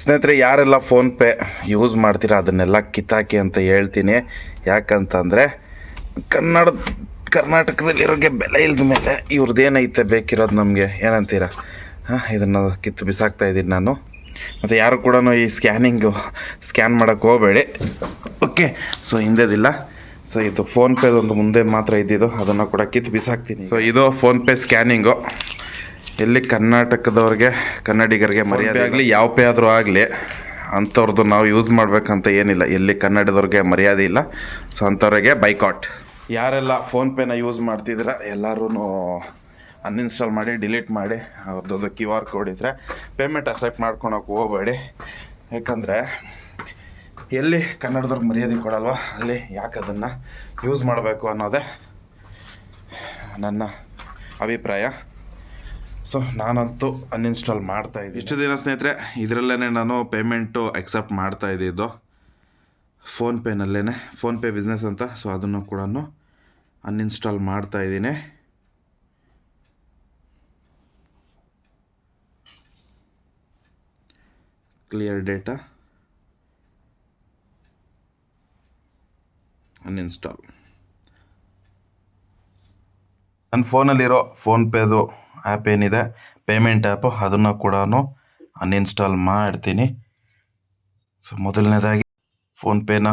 ಸ್ನೇಹಿತರೆ, ಯಾರೆಲ್ಲ PhonePe use ಮಾಡ್ತೀರಾ ಅದನ್ನೆಲ್ಲ ಕಿತ್ತಾಕಿ ಅಂತ ಹೇಳ್ತೀನಿ. ಯಾಕಂತಂದರೆ ಕರ್ನಾಟಕದಲ್ಲಿರೋರಿಗೆ ಬೆಲೆ ಇಲ್ಲದ ಮೇಲೆ ಇವ್ರದ್ದೇನೈತೆ ಬೇಕಿರೋದು ನಮಗೆ, ಏನಂತೀರ? ಇದನ್ನು ಕಿತ್ತು ಬಿಸಾಕ್ತಾ ಇದ್ದೀನಿ ನಾನು. ಮತ್ತು ಯಾರು ಕೂಡ ಈ ಸ್ಕ್ಯಾನ್ ಮಾಡೋಕ್ಕೆ ಹೋಗಬೇಡಿ, ಓಕೆ? ಸೊ ಹಿಂದೆದಿಲ್ಲ. ಸೊ ಇದು ಫೋನ್ಪೇದೊಂದು ಮುಂದೆ ಮಾತ್ರ ಇದ್ದಿದ್ದು, ಅದನ್ನು ಕೂಡ ಕಿತ್ತು ಬಿಸಾಕ್ತೀನಿ. ಸೊ ಇದು ಫೋನ್ಪೇ ಸ್ಕ್ಯಾನಿಂಗು. ಎಲ್ಲಿ ಕರ್ನಾಟಕದವ್ರಿಗೆ, ಕನ್ನಡಿಗರಿಗೆ ಮರ್ಯಾದೆ ಆಗಲಿ, ಯಾವ ಪೇ ಆದರೂ ಆಗಲಿ ಅಂಥವ್ರದ್ದು ನಾವು ಯೂಸ್ ಮಾಡಬೇಕಂತ ಏನಿಲ್ಲ. ಎಲ್ಲಿ ಕನ್ನಡದವ್ರಿಗೆ ಮರ್ಯಾದೆ ಇಲ್ಲ, ಸೊ ಅಂಥವ್ರಿಗೆ ಬೈಕಾಟ್. ಯಾರೆಲ್ಲ ಫೋನ್ಪೇನ ಯೂಸ್ ಮಾಡ್ತಿದ್ರೆ ಎಲ್ಲರೂ ಅನ್ಇನ್ಸ್ಟಾಲ್ ಮಾಡಿ, ಡಿಲೀಟ್ ಮಾಡಿ. ಅವ್ರದ್ದು QR ಕೋಡ್ ಇದ್ದರೆ ಪೇಮೆಂಟ್ ಅಕ್ಸೆಪ್ಟ್ ಮಾಡ್ಕೊಳಕ್ಕೆ ಹೋಗಬೇಡಿ. ಯಾಕಂದರೆ ಎಲ್ಲಿ ಕನ್ನಡದವ್ರಿಗೆ ಮರ್ಯಾದೆ ಕೊಡಲ್ವ, ಅಲ್ಲಿ ಯಾಕೆ ಅದನ್ನು ಯೂಸ್ ಮಾಡಬೇಕು ಅನ್ನೋದೇ ನನ್ನ ಅಭಿಪ್ರಾಯ. ಸೊ ನಾನಂತೂ ಅನ್ಇನ್ಸ್ಟಾಲ್ ಮಾಡ್ತಾಯಿದ್ದೀನಿ. ಇಷ್ಟು ದಿನ ಸ್ನೇಹಿತರೆ ಇದರಲ್ಲೇ ನಾನು ಪೇಮೆಂಟು ಅಕ್ಸೆಪ್ಟ್ ಮಾಡ್ತಾ ಇದ್ದಿದ್ದು, ಫೋನ್ಪೇನಲ್ಲೇ, ಫೋನ್ಪೇ ಬಿಸ್ನೆಸ್ ಅಂತ. ಸೊ ಅದನ್ನು ಕೂಡ ಅನ್ಇನ್ಸ್ಟಾಲ್ ಮಾಡ್ತಾಯಿದ್ದೀನಿ. Clear data, uninstall. ನನ್ನ ಫೋನಲ್ಲಿರೋ ಫೋನ್ಪೇದು ಆ್ಯಪ್ ಏನಿದೆ, ಪೇಮೆಂಟ್ ಆ್ಯಪು, ಅದನ್ನು ಕೂಡ ಅನ್ಇನ್ಸ್ಟಾಲ್ ಮಾಡ್ತೀನಿ. ಸೊ ಮೊದಲನೇದಾಗಿ ಫೋನ್ಪೇನ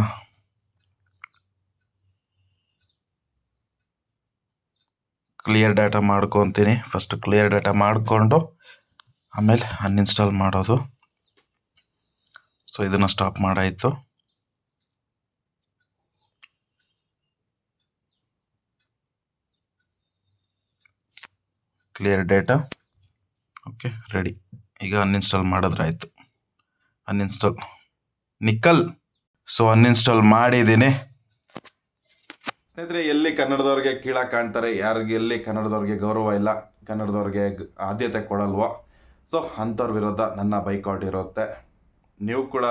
ಕ್ಲಿಯರ್ ಡಾಟಾ ಮಾಡ್ಕೊತೀನಿ. ಫಸ್ಟ್ ಕ್ಲಿಯರ್ ಡಾಟಾ ಮಾಡಿಕೊಂಡು ಆಮೇಲೆ ಅನ್ಇನ್ಸ್ಟಾಲ್ ಮಾಡೋದು. ಸೊ ಇದನ್ನು ಸ್ಟಾಪ್ ಮಾಡಾಯಿತು. Clear data, okay, ready. ಈಗ ಅನ್ಇನ್ಸ್ಟಾಲ್ ಮಾಡಿದ್ರಾಯ್ತು. ಅನ್ಇನ್ಸ್ಟಾಲ್ ನಿಕ್ಕಲ್. ಸೊ ಅನ್ಇನ್ಸ್ಟಾಲ್ ಮಾಡಿದ್ದೀನಿ. ಸ್ನೇಹಿತರೆ, ಎಲ್ಲಿ ಕನ್ನಡದವ್ರಿಗೆ ಕೀಳಾಗಿ ಕಾಣ್ತಾರೆ, ಯಾರಿಗೆ ಎಲ್ಲಿ ಕನ್ನಡದವ್ರಿಗೆ ಗೌರವ ಇಲ್ಲ, ಕನ್ನಡದವ್ರಿಗೆ ಆದ್ಯತೆ ಕೊಡಲ್ವೋ, ಸೊ ಅಂಥವ್ರ ವಿರುದ್ಧ ನನ್ನ ಬೈಕಾಟ್ ಇರುತ್ತೆ. ನೀವು ಕೂಡ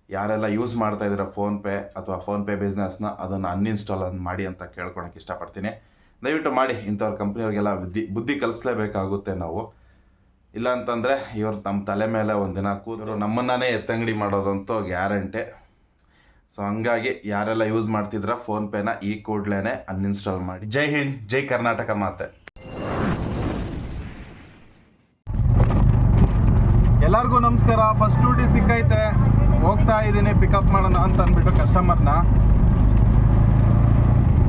ಯಾರೆಲ್ಲ ಯೂಸ್ ಮಾಡ್ತಾಯಿದ್ದೀರ ಫೋನ್ಪೇ ಅಥವಾ ಫೋನ್ಪೇ ಬಿಸ್ನೆಸ್ನ, ಅದನ್ನು ಅನ್ಇನ್ಸ್ಟಾಲ್ ಮಾಡಿ ಅಂತ ಕೇಳ್ಕೊಳಕ್ಕೆ ಇಷ್ಟಪಡ್ತೀನಿ. ದಯವಿಟ್ಟು ಮಾಡಿ. ಇಂಥವ್ರ ಕಂಪ್ನಿಯವ್ರಿಗೆಲ್ಲ ಬುದ್ಧಿ ಕಲಿಸ್ಲೇಬೇಕಾಗುತ್ತೆ ನಾವು. ಇಲ್ಲ ಅಂತಂದರೆ ಇವ್ರು ನಮ್ಮ ತಲೆ ಮೇಲೆ ಒಂದಿನ ಕೂದರು ನಮ್ಮನ್ನೇ ಎತ್ತಂಗಡಿ ಮಾಡೋದಂತೂ ಗ್ಯಾರಂಟಿ. ಸೊ ಹಂಗಾಗಿ ಯಾರೆಲ್ಲ ಯೂಸ್ ಮಾಡ್ತಿದ್ರ ಫೋನ್ಪೇನ ಈ ಕೂಡಲೇ ಅನ್ಇನ್ಸ್ಟಾಲ್ ಮಾಡಿ. ಜೈ ಹಿಂದ್, ಜೈ ಕರ್ನಾಟಕ ಮಾತೆ. ಎಲ್ಲರಿಗೂ ನಮಸ್ಕಾರ. ಫಸ್ಟ್ ಡ್ಯೂಟಿ ಸಿಕ್ಕೈತೆ, ಹೋಗ್ತಾ ಇದ್ದೀನಿ ಪಿಕಪ್ ಮಾಡೋಣ ಅಂತ ಅಂದ್ಬಿಟ್ಟು ಕಸ್ಟಮರ್ನ.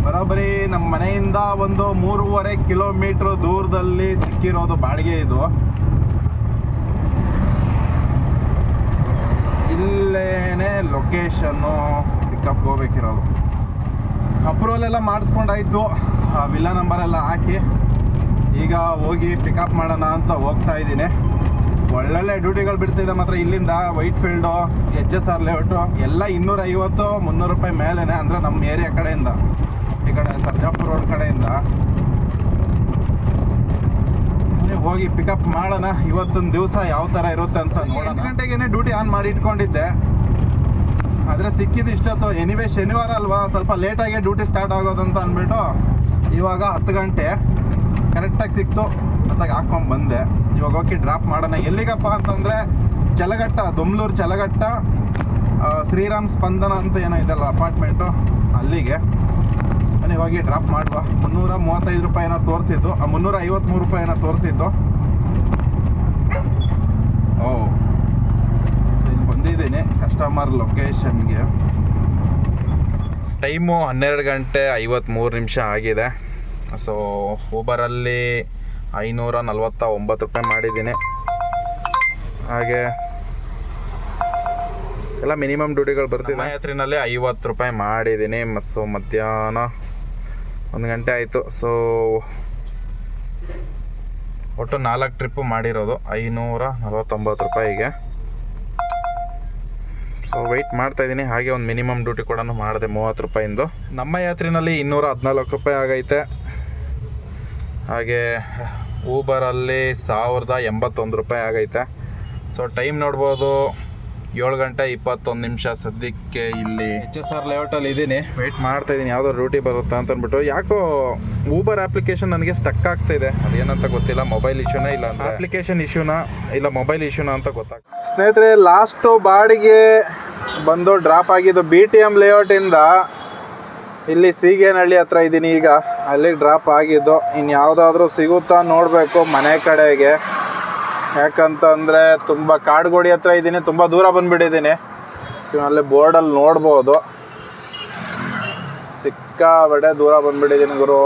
ಬರೋಬ್ಬರಿ ನಮ್ಮ ಮನೆಯಿಂದ ಒಂದು 3.5 ಕಿಲೋಮೀಟ್ರ್ ದೂರದಲ್ಲಿ ಸಿಕ್ಕಿರೋದು ಬಾಡಿಗೆ ಇದು. ಇಲ್ಲೇನೆ ಲೊಕೇಶನ್ನು, ಪಿಕಪ್ ಹೋಗ್ಬೇಕಿರೋದು. ಅಪ್ರೂವಲ್ ಎಲ್ಲ ಮಾಡಿಸ್ಕೊಂಡಾಯ್ತು, ವಿಲ್ಲಾ ನಂಬರ್ ಎಲ್ಲ ಹಾಕಿ ಈಗ ಹೋಗಿ ಪಿಕಪ್ ಮಾಡೋಣ ಅಂತ ಹೋಗ್ತಾ ಇದ್ದೀನಿ. ಒಳ್ಳೊಳ್ಳೆ ಡ್ಯೂಟಿಗಳು ಬಿಡ್ತಿದ್ದೆ ಮಾತ್ರ ಇಲ್ಲಿಂದ. ವೈಟ್ ಫೀಲ್ಡು, HSR ಲೇಔಟು ಎಲ್ಲ 250-300 ರೂಪಾಯಿ ಮೇಲೇ. ಅಂದರೆ ನಮ್ಮ ಏರಿಯಾ ಕಡೆಯಿಂದ, ಈ ಕಡೆ ಸರ್ಜಾಪುರ ರೋಡ್ ಕಡೆಯಿಂದ ಹೋಗಿ ಪಿಕಪ್ ಮಾಡೋಣ. ಇವತ್ತೊಂದು ದಿವಸ ಯಾವ ಥರ ಇರುತ್ತೆ ಅಂತ ನೋಡೋಣ. 8 ಗಂಟೆಗೇ ಡ್ಯೂಟಿ ಆನ್ ಮಾಡಿ ಇಟ್ಕೊಂಡಿದ್ದೆ, ಆದರೆ ಸಿಕ್ಕಿದ್ದು ಇಷ್ಟೊತ್ತು. ಎನಿವೇ ಶನಿವಾರ ಅಲ್ವಾ, ಸ್ವಲ್ಪ ಲೇಟಾಗಿ ಡ್ಯೂಟಿ ಸ್ಟಾರ್ಟ್ ಆಗೋದಂತ ಅಂದ್ಬಿಟ್ಟು ಇವಾಗ 10 ಗಂಟೆ ಕರೆಕ್ಟಾಗಿ ಸಿಕ್ತು. ಅತ್ತಾಗ ಹಾಕ್ಕೊಂಡು ಬಂದೆ. ಇವಾಗ ಹೋಗಿ ಡ್ರಾಪ್ ಮಾಡೋಣ. ಎಲ್ಲಿಗಪ್ಪ ಅಂತಂದರೆ ಚಲಘಟ್ಟ, ದೊಮ್ಲೂರು ಚಲಘಟ್ಟ, ಶ್ರೀರಾಮ್ ಸ್ಪಂದನ ಅಂತ ಏನೋ ಇದೆಲ್ಲ ಅಪಾರ್ಟ್ಮೆಂಟು, ಅಲ್ಲಿಗೆ ಹೋಗಿ ಡ್ರಾಪ್ ಮಾಡುವ. 335 ರೂಪಾಯಿನ ತೋರಿಸಿದ್ದು, 353 ರೂಪಾಯಿನ ತೋರಿಸಿದ್ದು. ಇಲ್ಲಿ ಬಂದಿದ್ದೀನಿ ಕಸ್ಟಮರ್ ಲೊಕೇಶನ್ಗೆ. ಟೈಮು 12 ಗಂಟೆ 53 ನಿಮಿಷ ಆಗಿದೆ. ಸೊ ಊಬರಲ್ಲಿ 549 ರೂಪಾಯಿ ಮಾಡಿದ್ದೀನಿ. ಹಾಗೆ ಎಲ್ಲ ಮಿನಿಮಮ್ ಡ್ಯೂಟಿಗಳು ಬರ್ತಿದೆ. ಯಾತ್ರಿನಲ್ಲಿ 50 ರೂಪಾಯಿ ಮಾಡಿದ್ದೀನಿ. ಸೊ ಮಧ್ಯಾಹ್ನ 1 ಗಂಟೆ ಆಯಿತು. ಸೊ ಒಟ್ಟು 4 ಟ್ರಿಪ್ಪು ಮಾಡಿರೋದು 549 ರೂಪಾಯಿಗೆ. ಸೊ ವೆಯ್ಟ್ ಮಾಡ್ತಾಯಿದ್ದೀನಿ. ಹಾಗೆ ಒಂದು ಮಿನಿಮಮ್ ಡ್ಯೂಟಿ ಕೂಡ ಮಾಡಿದೆ 30 ರೂಪಾಯಿಂದು. ನಮ್ಮ ಯಾತ್ರಿನಲ್ಲಿ 214 ರೂಪಾಯಿ ಆಗೈತೆ. ಹಾಗೆ ಊಬರಲ್ಲಿ 1081 ರೂಪಾಯಿ ಆಗೈತೆ. ಸೊ ಟೈಮ್ ನೋಡ್ಬೋದು 7:21 ಸದ್ಯಕ್ಕೆ ಇಲ್ಲಿ HSR ಲೇಔಟಲ್ಲಿ ಇದ್ದೀನಿ. ವೆಯ್ಟ್ ಮಾಡ್ತಾ ಇದ್ದೀನಿ ಯಾವುದೋ ಡ್ಯೂಟಿ ಬರುತ್ತಾ ಅಂತ ಅಂದ್ಬಿಟ್ಟು. ಯಾಕೋ ಊಬರ್ ಅಪ್ಲಿಕೇಶನ್ ನನಗೆ ಸ್ಟಕ್ ಆಗ್ತಾ ಇದೆ, ಅದೇನಂತ ಗೊತ್ತಿಲ್ಲ. ಮೊಬೈಲ್ ಇಶ್ಯೂನಾ ಇಲ್ಲ ಅಂದರೆ ಅಪ್ಲಿಕೇಶನ್ ಇಶ್ಯೂನಾ ಇಲ್ಲ ಮೊಬೈಲ್ ಇಶ್ಯೂನಾ ಅಂತ ಗೊತ್ತಾಗ್ತದೆ. ಸ್ನೇಹಿತರೆ, ಲಾಸ್ಟು ಬಾಡಿಗೆ ಬಂದು ಡ್ರಾಪ್ ಆಗಿದ್ದು BTM ಲೇಔಟಿಂದ ಇಲ್ಲಿ ಸೀಗೇನಹಳ್ಳಿ ಹತ್ರ ಇದ್ದೀನಿ. ಈಗ ಅಲ್ಲಿಗೆ ಡ್ರಾಪ್ ಆಗಿದ್ದು. ಇನ್ನು ಯಾವುದಾದ್ರೂ ಸಿಗುತ್ತಾ ನೋಡಬೇಕು ಮನೆ ಕಡೆಗೆ. ಯಾಕಂತಂದರೆ ತುಂಬ ಕಾಡುಗೋಡಿ ಹತ್ರ ಇದ್ದೀನಿ, ತುಂಬ ದೂರ ಬಂದುಬಿಟ್ಟಿದ್ದೀನಿ. ಅಲ್ಲಿ ಬೋರ್ಡಲ್ಲಿ ನೋಡ್ಬೋದು, ಸಿಕ್ಕಾಬಟ್ಟೆ ದೂರ ಬಂದುಬಿಟ್ಟಿದ್ದೀನಿ ಗುರು.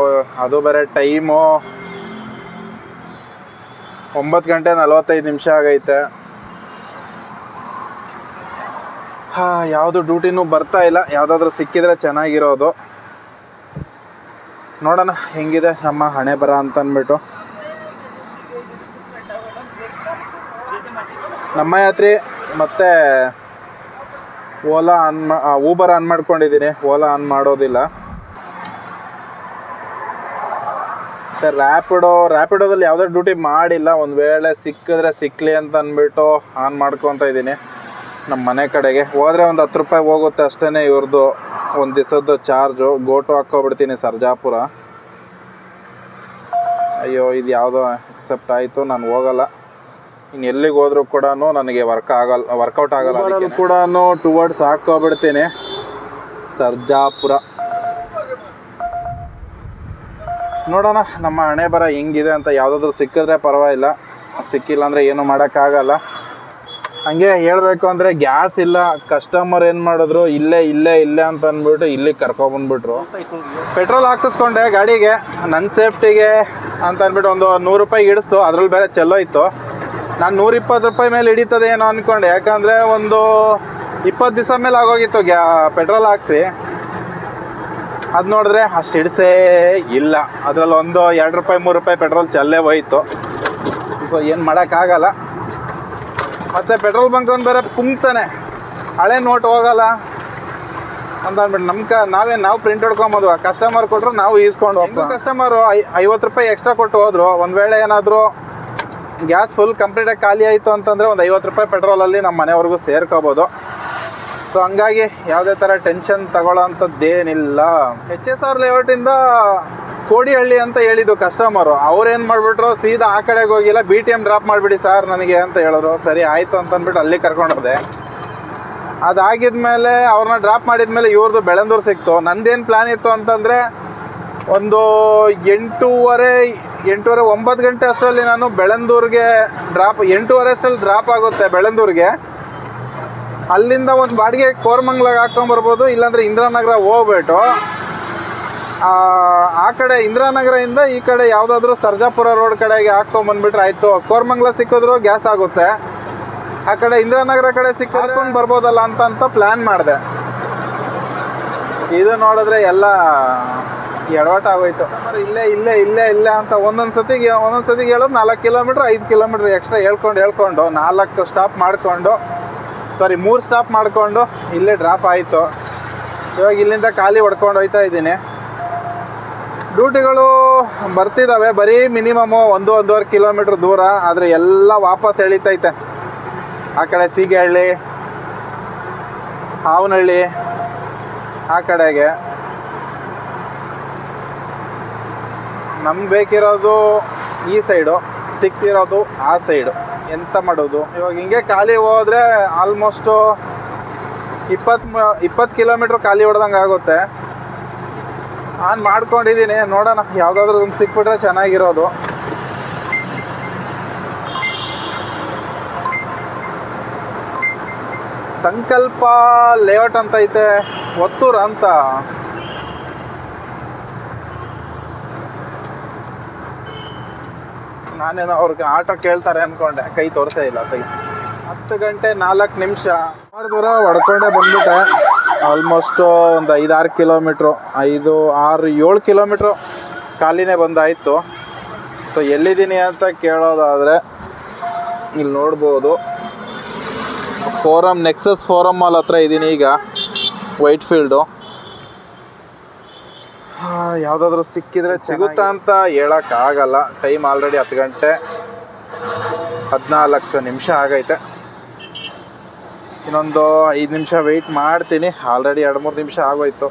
ಅದು ಬೇರೆ ಟೈಮು 9:45 ಆಗೈತೆ. ಯಾವುದು ಡ್ಯೂಟಿನೂ ಬರ್ತಾ ಇಲ್ಲ. ಯಾವುದಾದ್ರೂ ಸಿಕ್ಕಿದ್ರೆ ಚೆನ್ನಾಗಿರೋದು. ನೋಡೋಣ ಹೆಂಗಿದೆ ನಮ್ಮ ಹಣೆ ಬರ ಅಂತ ಅಂದ್ಬಿಟ್ಟು. ನಮ್ಮ ಯಾತ್ರೆ ಮತ್ತು ಓಲಾ ಊಬರ್ ಆನ್ ಮಾಡ್ಕೊಂಡಿದ್ದೀನಿ. ಓಲಾ ಆನ್ ಮಾಡೋದಿಲ್ಲ. ಮತ್ತು ರ್ಯಾಪಿಡೋದಲ್ಲಿ ಯಾವುದೇ ಡ್ಯೂಟಿ ಮಾಡಿಲ್ಲ. ಒಂದು ವೇಳೆ ಸಿಕ್ಕಿದ್ರೆ ಸಿಕ್ಕಲಿ ಅಂತ ಅಂದ್ಬಿಟ್ಟು ಆನ್ ಮಾಡ್ಕೊತಾ ಇದ್ದೀನಿ. ನಮ್ಮ ಮನೆ ಕಡೆಗೆ ಹೋದರೆ ಒಂದು 10 ರೂಪಾಯಿ ಹೋಗುತ್ತೆ ಅಷ್ಟೇ ಇವ್ರದ್ದು ಒಂದು ದಿವಸದ್ದು ಚಾರ್ಜು. ಗೋಟು ಹಾಕ್ಕೊಬಿಡ್ತೀನಿ ಸರ್ಜಾಪುರ. ಅಯ್ಯೋ, ಇದು ಯಾವುದೋ ಎಕ್ಸೆಪ್ಟ್ ಆಯಿತು, ನಾನು ಹೋಗಲ್ಲ. ಇನ್ನು ಎಲ್ಲಿಗೆ ಹೋದರೂ ಕೂಡ ನನಗೆ ವರ್ಕೌಟ್ ಆಗಲ್ಲ. ಅದಕ್ಕೆ ಕೂಡ ಟುವರ್ಡ್ಸ್ ಹಾಕ್ಕೊಬಿಡ್ತೀನಿ ಸರ್ಜಾಪುರ. ನೋಡೋಣ ನಮ್ಮ ಹಣೆ ಬರ ಹೆಂಗಿದೆ ಅಂತ. ಯಾವುದಾದ್ರೂ ಸಿಕ್ಕಿದ್ರೆ ಪರವಾಗಿಲ್ಲ, ಸಿಕ್ಕಿಲ್ಲ ಅಂದರೆ ಏನೂ ಮಾಡೋಕ್ಕಾಗಲ್ಲ. ಹಂಗೆ ಹೇಳಬೇಕು ಅಂದರೆ ಗ್ಯಾಸ್ ಇಲ್ಲ. ಕಸ್ಟಮರ್ ಏನು ಮಾಡಿದ್ರು, ಇಲ್ಲೇ ಅಂತ ಅಂದ್ಬಿಟ್ಟು ಇಲ್ಲಿಗೆ ಕರ್ಕೊಬಂದ್ಬಿಟ್ರು. ಪೆಟ್ರೋಲ್ ಹಾಕಿಸ್ಕೊಂಡೆ ಗಾಡಿಗೆ ನನ್ನ ಸೇಫ್ಟಿಗೆ ಅಂತ ಅಂದ್ಬಿಟ್ಟು ಒಂದು 100 ರೂಪಾಯಿಗೆ ಇಡಿಸ್ತು. ಅದ್ರಲ್ಲಿ ಬೇರೆ ಚಲೋ ಇತ್ತು. ನಾನು 120 ರೂಪಾಯಿ ಮೇಲೆ ಹಿಡಿತದೆ ಏನೋ ಅಂದ್ಕೊಂಡೆ. ಯಾಕಂದರೆ ಒಂದು 20 ದಿವಸ ಮೇಲೆ ಆಗೋಗಿತ್ತು ಪೆಟ್ರೋಲ್ ಹಾಕ್ಸಿ. ಅದು ನೋಡಿದ್ರೆ ಅಷ್ಟು ಹಿಡಿಸೇ ಇಲ್ಲ. ಅದರಲ್ಲಿ ಒಂದು 2 ರೂಪಾಯಿ 3 ರೂಪಾಯಿ ಪೆಟ್ರೋಲ್ ಚಲ್ಲೇ ಹೋಯ್ತು. ಸೊ ಏನು ಮಾಡೋಕ್ಕಾಗಲ್ಲ. ಮತ್ತು ಪೆಟ್ರೋಲ್ ಬಂಕ್ ಬೇರೆ ಪುಂಕ್ತಾನೆ, ಹಳೆ ನೋಟ್ ಹೋಗಲ್ಲ ಅಂತ ಅಂದ್ಬಿಟ್ಟು ನಾವು ಪ್ರಿಂಟ್ ಹೊಡ್ಕೊಂಬೋದು. ಕಸ್ಟಮರ್ ಕೊಟ್ಟರು ನಾವು ಈಸ್ಕೊಂಡು ಹೋಗ್ತೀವಿ. ಕಸ್ಟಮರು 50 ರೂಪಾಯಿ ಎಕ್ಸ್ಟ್ರಾ ಕೊಟ್ಟು ಹೋದರು. ಒಂದು ವೇಳೆ ಏನಾದರೂ ಗ್ಯಾಸ್ ಫುಲ್ ಕಂಪ್ಲೀಟಾಗಿ ಖಾಲಿ ಆಯಿತು ಅಂತಂದರೆ ಒಂದು 50 ರೂಪಾಯಿ ಪೆಟ್ರೋಲಲ್ಲಿ ನಮ್ಮ ಮನೆವರೆಗೂ ಸೇರ್ಕೋಬೋದು. ಸೊ ಹಂಗಾಗಿ ಯಾವುದೇ ಥರ ಟೆನ್ಷನ್ ತಗೊಳ್ಳೋ ಅಂಥದ್ದೇನಿಲ್ಲ. HSR ಲೇಔಟಿಂದ ಕೋಡಿಹಳ್ಳಿ ಅಂತ ಹೇಳಿದ್ದು ಕಸ್ಟಮರು. ಅವ್ರೇನು ಮಾಡಿಬಿಟ್ರು, ಸೀದಾ ಆ ಕಡೆಗೆ ಹೋಗಿಲ್ಲ, BTM ಡ್ರಾಪ್ ಮಾಡಿಬಿಡಿ ಸರ್ ನನಗೆ ಅಂತ ಹೇಳಿದ್ರು. ಸರಿ ಆಯಿತು ಅಂತ ಅಂದ್ಬಿಟ್ಟು ಅಲ್ಲಿ ಕರ್ಕೊಂಡೋದೆ. ಅದಾಗಿದ್ಮೇಲೆ ಅವ್ರನ್ನ ಡ್ರಾಪ್ ಮಾಡಿದ್ಮೇಲೆ ಇವ್ರದ್ದು ಬೆಳಂದೂರು ಸಿಕ್ತು. ನಂದೇನು ಪ್ಲ್ಯಾನ್ ಇತ್ತು ಅಂತಂದರೆ ಒಂದು 8:30 9 ಗಂಟೆ ಅಷ್ಟರಲ್ಲಿ ನಾನು ಬೆಳಂದೂರಿಗೆ 8:30 ಅಷ್ಟರಲ್ಲಿ ಡ್ರಾಪ್ ಆಗುತ್ತೆ ಬೆಳಂದೂರಿಗೆ. ಅಲ್ಲಿಂದ ಒಂದು ಬಾಡಿಗೆ ಕೋರಮಂಗ್ಲಾಗ ಹಾಕ್ಕೊಂಬರ್ಬೋದು, ಇಲ್ಲಾಂದರೆ ಇಂದಿರಾನಗರ ಹೋಗ್ಬಿಟ್ಟು ಆ ಕಡೆ ಇಂದಿರಾನಗರದಿಂದ ಈ ಕಡೆ ಯಾವುದಾದ್ರೂ ಸರ್ಜಾಪುರ ರೋಡ್ ಕಡೆಗೆ ಹಾಕ್ಕೊಂಬಂದ್ಬಿಟ್ರೆ ಆಯಿತು. ಕೋರಮಂಗ್ಲ ಸಿಕ್ಕಿದ್ರು ಗ್ಯಾಸ್ ಆಗುತ್ತೆ. ಆ ಕಡೆ ಇಂದಿರಾನಗರ ಕಡೆ ಹಾಕ್ಕೊಂಡು ಬರ್ಬೋದಲ್ಲ ಅಂತ ಪ್ಲ್ಯಾನ್ ಮಾಡಿದೆ. ಇದು ನೋಡಿದ್ರೆ ಎಲ್ಲ ಎಡವಟ ಆಗೋಯ್ತು. ಇಲ್ಲೇ ಅಂತ ಒಂದೊಂದು ಸತಿಗೆ ಹೇಳೋದು 4 ಕಿಲೋಮೀಟ್ರ್ 5 ಕಿಲೋಮೀಟ್ರ್ ಎಕ್ಸ್ಟ್ರಾ ಹೇಳ್ಕೊಂಡು 4 ಸ್ಟಾಪ್ ಮಾಡಿಕೊಂಡು 3 ಸ್ಟಾಪ್ ಮಾಡಿಕೊಂಡು ಇಲ್ಲೇ ಡ್ರಾಪ್ ಆಯಿತು. ಇವಾಗ ಇಲ್ಲಿಂದ ಖಾಲಿ ಹೊಡ್ಕೊಂಡು ಹೋಗ್ತಾ ಇದ್ದೀನಿ. ಡ್ಯೂಟಿಗಳು ಬರ್ತಿದ್ದಾವೆ, ಬರೀ ಮಿನಿಮಮ್ಮು 1-1.5 ಕಿಲೋಮೀಟ್ರ್ ದೂರ. ಆದರೆ ಎಲ್ಲ ವಾಪಸ್ ಎಳಿತೈತೆ. ಆ ಕಡೆ ಸೀಗೆಹಳ್ಳಿ, ಹಾವನಹಳ್ಳಿ ಆ ಕಡೆಗೆ. ನಮ್ಗೆ ಬೇಕಿರೋದು ಈ ಸೈಡು, ಸಿಕ್ತಿರೋದು ಆ ಸೈಡು. ಎಂತ ಮಾಡೋದು ಇವಾಗ? ಹಿಂಗೆ ಖಾಲಿ ಹೋದರೆ ಆಲ್ಮೋಸ್ಟು 20 ಕಿಲೋಮೀಟ್ರ್ ಖಾಲಿ ಹೊಡೆದಂಗೆ ಆಗುತ್ತೆ. ಆನ್ ಮಾಡ್ಕೊಂಡಿದ್ದೀನಿ. ನೋಡೋಣ ಯಾವುದಾದ್ರೂ ಒಂದು ಸಿಕ್ಬಿಟ್ರೆ ಚೆನ್ನಾಗಿರೋದು. ಸಂಕಲ್ಪ ಲೇಔಟ್ ಅಂತ ಐತೆ, ಒತ್ತೂರು ಅಂತ. ನಾನೇನೋ ಅವ್ರಿಗೆ ಆಟೋ ಕೇಳ್ತಾರೆ ಅಂದ್ಕೊಂಡೆ, ಕೈ ತೋರಿಸೇ ಇಲ್ಲ. 10 ಗಂಟೆ 4 ನಿಮಿಷ ದೂರ ಹೊಡ್ಕೊಂಡೆ ಬಂದ್ಬಿಟ್ಟೆ. ಆಲ್ಮೋಸ್ಟು ಒಂದು 5-6 ಕಿಲೋಮೀಟ್ರು, 5-6-7 ಕಿಲೋಮೀಟ್ರು ಖಾಲಿನೇ ಬಂದಾಯಿತು. ಸೊ ಎಲ್ಲಿದ್ದೀನಿ ಅಂತ ಕೇಳೋದಾದರೆ ಇಲ್ಲಿ ನೋಡ್ಬೋದು, ನೆಕ್ಸಸ್ ಫೋರಮ್ ಮಾಲ್ ಹತ್ರ ಇದ್ದೀನಿ ಈಗ, ವೈಟ್ಫೀಲ್ಡು. ಯಾವುದಾದ್ರೂ ಸಿಕ್ಕಿದ್ರೆ ಸಿಗುತ್ತಾ ಅಂತ ಹೇಳೋಕ್ಕಾಗಲ್ಲ. ಟೈಮ್ ಆಲ್ರೆಡಿ 10 ಗಂಟೆ 14 ನಿಮಿಷ ಆಗೈತೆ. ಇನ್ನೊಂದು 5 ನಿಮಿಷ ವೆಯ್ಟ್ ಮಾಡ್ತೀನಿ. ಆಲ್ರೆಡಿ 2-3 ನಿಮಿಷ ಆಗೋಯ್ತು.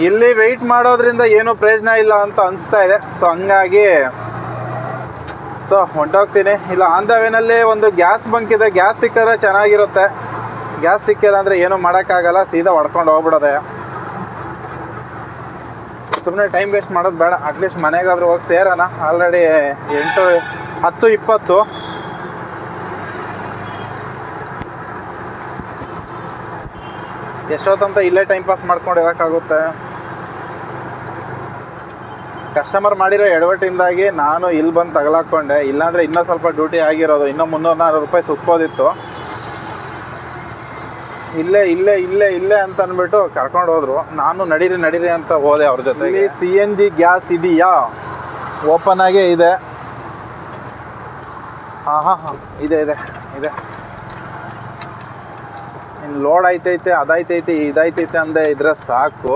ಇಲ್ಲಿ ವೆಯ್ಟ್ ಮಾಡೋದ್ರಿಂದ ಏನೂ ಪ್ರಯೋಜನ ಇಲ್ಲ ಅಂತ ಅನಿಸ್ತಾ ಇದೆ. ಸೊ ಹಂಗಾಗಿ ಹೊಂಟೋಗ್ತೀನಿ. ಇಲ್ಲ ಆನ್ ದ ವೇನಲ್ಲಿ ಒಂದು ಗ್ಯಾಸ್ ಬಂಕ್ ಇದೆ, ಗ್ಯಾಸ್ ಸಿಕ್ಕಿದ್ರೆ ಚೆನ್ನಾಗಿರುತ್ತೆ. ಗ್ಯಾಸ್ ಸಿಕ್ಕಿಲ್ಲ ಅಂದರೆ ಏನೂ ಮಾಡೋಕ್ಕಾಗಲ್ಲ, ಸೀದಾ ಹೊಡ್ಕೊಂಡು ಹೋಗ್ಬಿಡೋದೆ. ಸುಮ್ಮನೆ ಟೈಮ್ ವೇಸ್ಟ್ ಮಾಡೋದು ಬೇಡ, ಅಟ್ಲೀಸ್ಟ್ ಮನೆಗಾದರೂ ಹೋಗಿ ಸೇರೋಣ. ಆಲ್ರೆಡಿ 10:20 ಎಷ್ಟೊತ್ತಂತ ಇಲ್ಲೇ ಟೈಮ್ ಪಾಸ್ ಮಾಡ್ಕೊಂಡು ಇರೋಕ್ಕಾಗುತ್ತೆ. ಕಸ್ಟಮರ್ ಮಾಡಿರೋ ಎಡವಟ್ಟಿಂದಾಗಿ ನಾನು ಇಲ್ಲಿ ಬಂದು ತಗಲಾಕೊಂಡೆ. ಇಲ್ಲಾಂದರೆ ಇನ್ನೂ ಸ್ವಲ್ಪ ಡ್ಯೂಟಿ ಆಗಿರೋದು, ಇನ್ನೂ 300-400 ರೂಪಾಯಿ ಸುತ್ಕೋದಿತ್ತು. ಇಲ್ಲೇ ಅಂತ ಅಂದ್ಬಿಟ್ಟು ಕರ್ಕೊಂಡು ಹೋದ್ರು. ನಾನು ನಡೀರಿ ಅಂತ ಹೋದೆ ಅವ್ರ ಜೊತೆ. ಇಲ್ಲಿ CNG ಗ್ಯಾಸ್ ಇದೆಯಾ? ಓಪನ್ ಆಗೇ ಇದೆ. ಹಾಂ ಇದೆ. ಇನ್ನು ಲೋಡ್ ಆಯ್ತೈತೆ, ಅದಾಯ್ತೈತೆ, ಇದಾಯ್ತೈತೆ ಅಂದೆ ಇದ್ರೆ ಸಾಕು.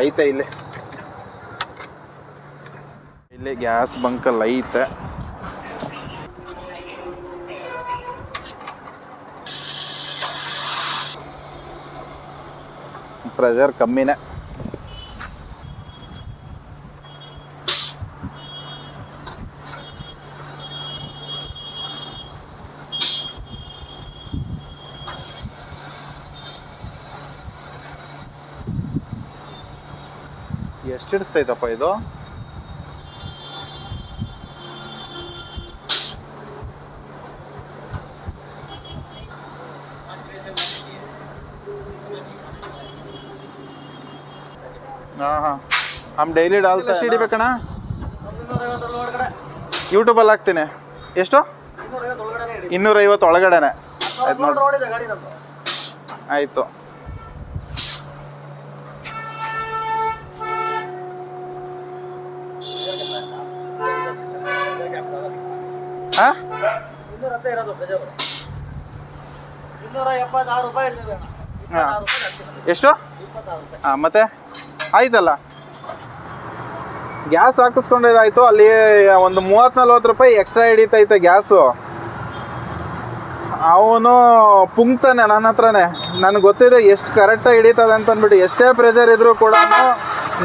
ಐತೆ ಇಲ್ಲಿ ಗ್ಯಾಸ್ ಬಂಕಲ್ಲಿ ಐತೆ. ಪ್ರೆಷರ್ ಕಮ್ಮಿನೇ. ಎಷ್ಟು ಹಿಡಿಸ್ತೈತಪ್ಪ ಇದು? ಹಾಂ हम ಡೈಲಿ ಡಾಲ್ತಾ ಹಿಡಿಬೇಕಣ್ಣ. ಯೂಟ್ಯೂಬಲ್ಲಿ ಹಾಕ್ತೀನಿ. ಎಷ್ಟು? 250 ಒಳಗಡೆನೆ. ಆಯ್ತು ನೋಡಿ, ಆಯಿತು. ಹಾಂ 276 ರೂಪಾಯಿ. ಎಷ್ಟು? ಹಾಂ ಮತ್ತೆ ಆಯ್ತಲ್ಲ. ಗ್ಯಾಸ್ ಹಾಕಿಸ್ಕೊಂಡಿದ್ದಾಯ್ತು. ಅಲ್ಲಿ ಒಂದು 30-40 ರೂಪಾಯಿ ಎಕ್ಸ್ಟ್ರಾ ಹಿಡಿತೈತೆ ಗ್ಯಾಸು. ಅವನು ಪುಂಕ್ತಾನೆ ನನ್ನ ಹತ್ರನೇ. ನನಗೆ ಗೊತ್ತಿದೆ ಎಷ್ಟು ಕರೆಕ್ಟಾಗಿ ಹಿಡಿತದೆ ಅಂತ ಅಂದ್ಬಿಟ್ಟು. ಎಷ್ಟೇ ಪ್ರೆಷರ್ ಇದ್ದರೂ ಕೂಡ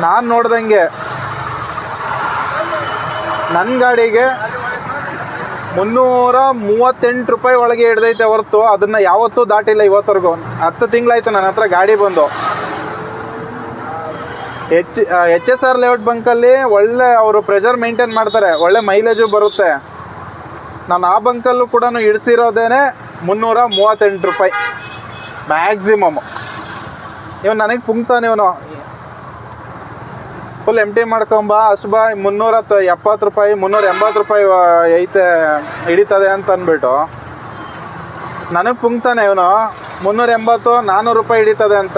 ನಾನು ನೋಡ್ದಂಗೆ ನನ್ನ ಗಾಡಿಗೆ 338 ರೂಪಾಯಿ ಒಳಗೆ ಹಿಡ್ದೈತೆ ಹೊರತು ಅದನ್ನು ಯಾವತ್ತೂ ದಾಟಿಲ್ಲ ಇವತ್ತವರೆಗೂ. 10 ತಿಂಗಳಾಯ್ತು ನನ್ನ ಹತ್ರ ಗಾಡಿ ಬಂದು. HSR ಲೇಔಟ್ ಬಂಕಲ್ಲಿ ಒಳ್ಳೆ ಅವರು ಪ್ರೆಷರ್ ಮೇಂಟೈನ್ ಮಾಡ್ತಾರೆ, ಒಳ್ಳೆ ಮೈಲೇಜು ಬರುತ್ತೆ. ನಾನು ಆ ಬಂಕಲ್ಲೂ ಕೂಡ ಇಳಿಸಿರೋದೇನೆ 338 ರೂಪಾಯಿ ಮ್ಯಾಕ್ಸಿಮಮ್. ಇವನು ನನಗೆ ಪುಂಕ್ತಾನೆ. ಇವನು ಫುಲ್ ಎಂಟಿ ಮಾಡ್ಕೊಂಬ ಅಷ್ಟು ಬಾ 370 ರೂಪಾಯಿ 380 ರೂಪಾಯಿ ಐತೆ ಹಿಡಿತದೆ ಅಂತ ಅಂದ್ಬಿಟ್ಟು ನನಗೆ ಪುಂಕ್ತಾನೆ. ಇವನು 380-400 ರೂಪಾಯಿ ಹಿಡಿತದೆ ಅಂತ.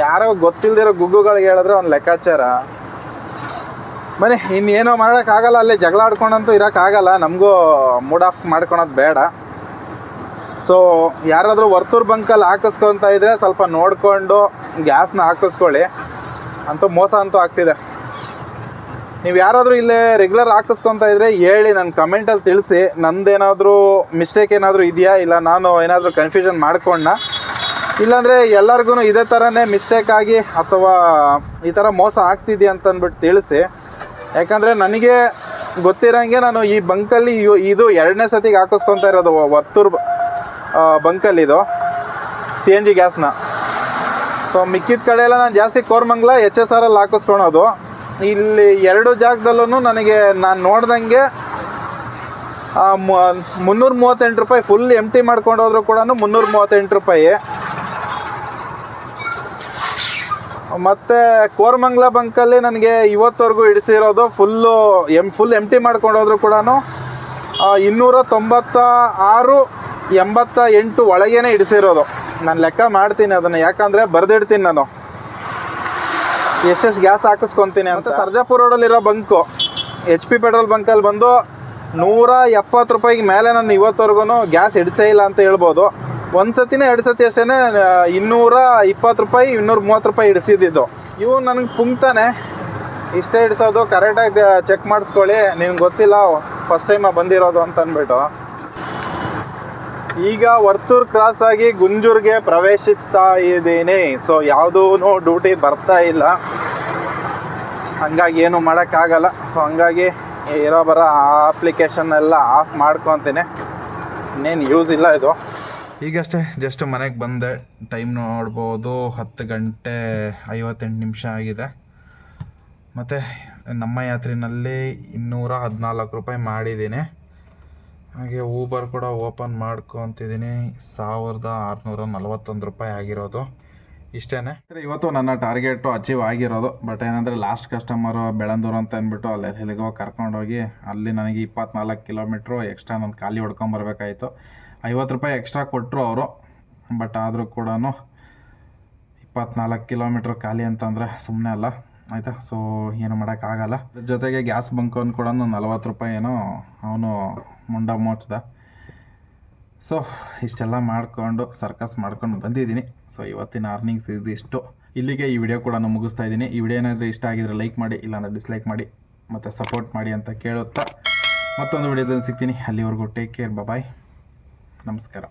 ಯಾರೋ ಗೊತ್ತಿಲ್ದಿರೋ ಗುಗ್ಗುಗಳಿಗೆ ಹೇಳಿದ್ರೆ ಒಂದು ಲೆಕ್ಕಾಚಾರ. ಬನ್ನಿ, ಇನ್ನೇನೋ ಮಾಡೋಕ್ಕಾಗಲ್ಲ. ಅಲ್ಲೇ ಜಗಳ ಆಡ್ಕೊಂಡಂತೂ ಇರೋಕ್ಕಾಗಲ್ಲ. ನಮಗೂ ಮೂಡ್ ಆಫ್ ಮಾಡ್ಕೊಳೋದು ಬೇಡ. ಸೊ ಯಾರಾದರೂ ವರ್ತೂರು ಬಂಕಲ್ಲಿ ಹಾಕಿಸ್ಕೊತ ಇದ್ದರೆ ಸ್ವಲ್ಪ ನೋಡಿಕೊಂಡು ಗ್ಯಾಸ್ನ ಹಾಕಿಸ್ಕೊಳ್ಳಿ. ಅಂತೂ ಮೋಸ ಅಂತೂ ಆಗ್ತಿದೆ. ನೀವು ಯಾರಾದರೂ ಇಲ್ಲೇ ರೆಗ್ಯುಲರ್ ಹಾಕಿಸ್ಕೊತ ಇದ್ದರೆ ಹೇಳಿ, ನನ್ನ ಕಮೆಂಟಲ್ಲಿ ತಿಳಿಸಿ. ನಂದೇನಾದರೂ ಮಿಸ್ಟೇಕ್ ಏನಾದರೂ ಇದೆಯಾ, ಇಲ್ಲ ನಾನು ಏನಾದರೂ ಕನ್ಫ್ಯೂಷನ್ ಮಾಡ್ಕೊಂಡ, ಇಲ್ಲಾಂದರೆ ಎಲ್ಲರಿಗೂ ಇದೇ ಥರನೇ ಮಿಸ್ಟೇಕ್ ಆಗಿ ಅಥವಾ ಈ ಥರ ಮೋಸ ಆಗ್ತಿದೆಯಾ ಅಂತಂದ್ಬಿಟ್ಟು ತಿಳಿಸಿ. ಯಾಕಂದರೆ ನನಗೆ ಗೊತ್ತಿರೋಂಗೆ ನಾನು ಈ ಬಂಕಲ್ಲಿ ಇದು 2ನೇ ಸತಿಗೆ ಹಾಕಿಸ್ಕೊತಾ ಇರೋದು. ವರ್ತೂರು ಬಂಕಲ್ಲಿದು CNG ಗ್ಯಾಸ್ನ. ಸೊ ಮಿಕ್ಕಿದ ಕಡೆ ಎಲ್ಲ ನಾನು ಜಾಸ್ತಿ ಕೋರಮಂಗಲ HSRಲ್ಲಿ ಹಾಕಿಸ್ಕೊಳೋದು. ಇಲ್ಲಿ 2 ಜಾಗದಲ್ಲೂ ನನಗೆ ನಾನು ನೋಡ್ದಂಗೆ 338 ರೂಪಾಯಿ ಫುಲ್ ಎಂಟಿ ಮಾಡ್ಕೊಂಡು ಹೋದ್ರು ಕೂಡ 338 ರೂಪಾಯಿ. ಮತ್ತು ಕೋರಮಂಗಲ ಬಂಕಲ್ಲಿ ನನಗೆ ಇವತ್ತವರೆಗೂ ಹಿಡಿಸಿರೋದು ಫುಲ್ ಎಂಟಿ ಮಾಡ್ಕೊಂಡು ಹೋದ್ರು ಕೂಡ 296-88 ಒಳಗೇನೆ ಹಿಡಿಸಿರೋದು. ನಾನು ಲೆಕ್ಕ ಮಾಡ್ತೀನಿ ಅದನ್ನು, ಯಾಕಂದರೆ ಬರೆದಿಡ್ತೀನಿ ನಾನು ಎಷ್ಟೆಷ್ಟು ಗ್ಯಾಸ್ ಹಾಕಿಸ್ಕೊತೀನಿ ಅಂತ. ಸರ್ಜಾಪುರ ರೋಡಲ್ಲಿರೋ ಬಂಕು HP ಪೆಟ್ರೋಲ್ ಬಂಕಲ್ಲಿ ಬಂದು 170 ರೂಪಾಯಿಗೆ ಮೇಲೆ ನಾನು ಇವತ್ತವರೆಗೂ ಗ್ಯಾಸ್ ಹಿಡಿಸೇ ಇಲ್ಲ ಅಂತ ಹೇಳ್ಬೋದು. ಒಂದು ಸತಿನೇ 2 ಸತಿ ಅಷ್ಟೇ 220 ರೂಪಾಯಿ 230 ರೂಪಾಯಿ ಇಡಿಸಿದ್ದು. ಇವು ನನಗೆ ಪುಂಕ್ತಾನೆ, ಇಷ್ಟೇ ಇಡಿಸೋದು, ಕರೆಕ್ಟಾಗಿ ಚೆಕ್ ಮಾಡಿಸ್ಕೊಳ್ಳಿ, ನಿಮ್ಗೆ ಗೊತ್ತಿಲ್ಲ ಫಸ್ಟ್ ಟೈಮ ಬಂದಿರೋದು ಅಂತ ಅಂದ್ಬಿಟ್ಟು. ಈಗ ವರ್ತೂರು ಕ್ರಾಸ್ ಆಗಿ ಗುಂಜೂರಿಗೆ ಪ್ರವೇಶಿಸ್ತಾ ಇದ್ದೀನಿ. ಸೊ ಯಾವುದೂ ಡ್ಯೂಟಿ ಬರ್ತಾ ಇಲ್ಲ, ಹಂಗಾಗಿ ಏನು ಮಾಡೋಕ್ಕಾಗಲ್ಲ. ಸೊ ಹಂಗಾಗಿ ಇರೋ ಬರೋ ಅಪ್ಲಿಕೇಶನ್ ಎಲ್ಲ ಆಫ್ ಮಾಡ್ಕೊತೀನಿ, ಇನ್ನೇನು ಯೂಸ್ ಇಲ್ಲ ಇದು. ಈಗಷ್ಟೇ ಜಸ್ಟ್ ಮನೆಗೆ ಬಂದೆ, ಟೈಮ್ ನೋಡ್ಬೋದು 10:58 ಆಗಿದೆ. ಮತ್ತು ನಮ್ಮ ಯಾತ್ರೆಯಲ್ಲಿ 214 ರೂಪಾಯಿ ಮಾಡಿದ್ದೀನಿ. ಹಾಗೆ ಊಬರ್ ಕೂಡ ಓಪನ್ ಮಾಡ್ಕೊತಿದ್ದೀನಿ, 1641 ರೂಪಾಯಿ ಆಗಿರೋದು. ಇಷ್ಟೇ ಇವತ್ತು ನನ್ನ ಟಾರ್ಗೆಟು ಅಚೀವ್ ಆಗಿರೋದು. ಬಟ್ ಏನಂದರೆ ಲಾಸ್ಟ್ ಕಸ್ಟಮರು ಬೆಳಂದೂರು ಅಂತ ಅಂದ್ಬಿಟ್ಟು ಅಲ್ಲಿ ಎಲ್ಲಿಗೋ ಕರ್ಕೊಂಡೋಗಿ ಅಲ್ಲಿ ನನಗೆ 24 ಕಿಲೋಮೀಟ್ರು ಎಕ್ಸ್ಟ್ರಾ ನಾನು ಖಾಲಿ ಹೊಡ್ಕೊಂಬರ್ಬೇಕಾಯಿತು. 50 ರೂಪಾಯಿ ಎಕ್ಸ್ಟ್ರಾ ಕೊಟ್ಟರು ಅವರು. ಬಟ್ ಆದರೂ ಕೂಡ 24 ಕಿಲೋಮೀಟ್ರ್ ಖಾಲಿ ಅಂತಂದರೆ ಸುಮ್ಮನೆ ಅಲ್ಲ, ಆಯಿತಾ. ಸೊ ಏನು ಮಾಡೋಕ್ಕಾಗಲ್ಲ. ಜೊತೆಗೆ ಗ್ಯಾಸ್ ಬಂಕನ್ನು ಕೂಡ 40 ರೂಪಾಯಿ ಏನೋ ಅವನು ಮುಂಡ ಮೋಚ್ದ. ಸೊ ಇಷ್ಟೆಲ್ಲ ಮಾಡಿಕೊಂಡು ಸರ್ಕಸ್ ಮಾಡ್ಕೊಂಡು ಬಂದಿದ್ದೀನಿ. ಸೊ ಇವತ್ತಿನ ಅರ್ನಿಂಗ್ಸ್ ಇದಿಷ್ಟು. ಇಲ್ಲಿಗೆ ಈ ವಿಡಿಯೋ ಕೂಡ ನಾನು ಮುಗಿಸ್ತಾ ಇದ್ದೀನಿ. ಈ ವಿಡಿಯೋ ಏನಾದರೂ ಇಷ್ಟ ಆಗಿದ್ರೆ ಲೈಕ್ ಮಾಡಿ, ಇಲ್ಲಾಂದರೆ ಡಿಸ್ಲೈಕ್ ಮಾಡಿ, ಮತ್ತು ಸಪೋರ್ಟ್ ಮಾಡಿ ಅಂತ ಕೇಳುತ್ತಾ ಮತ್ತೊಂದು ವಿಡಿಯೋದಲ್ಲಿ ಸಿಗ್ತೀನಿ. ಅಲ್ಲಿವರೆಗೂ ಟೇಕ್ ಕೇರ್, ಬಾಯ್, ನಮಸ್ಕಾರ.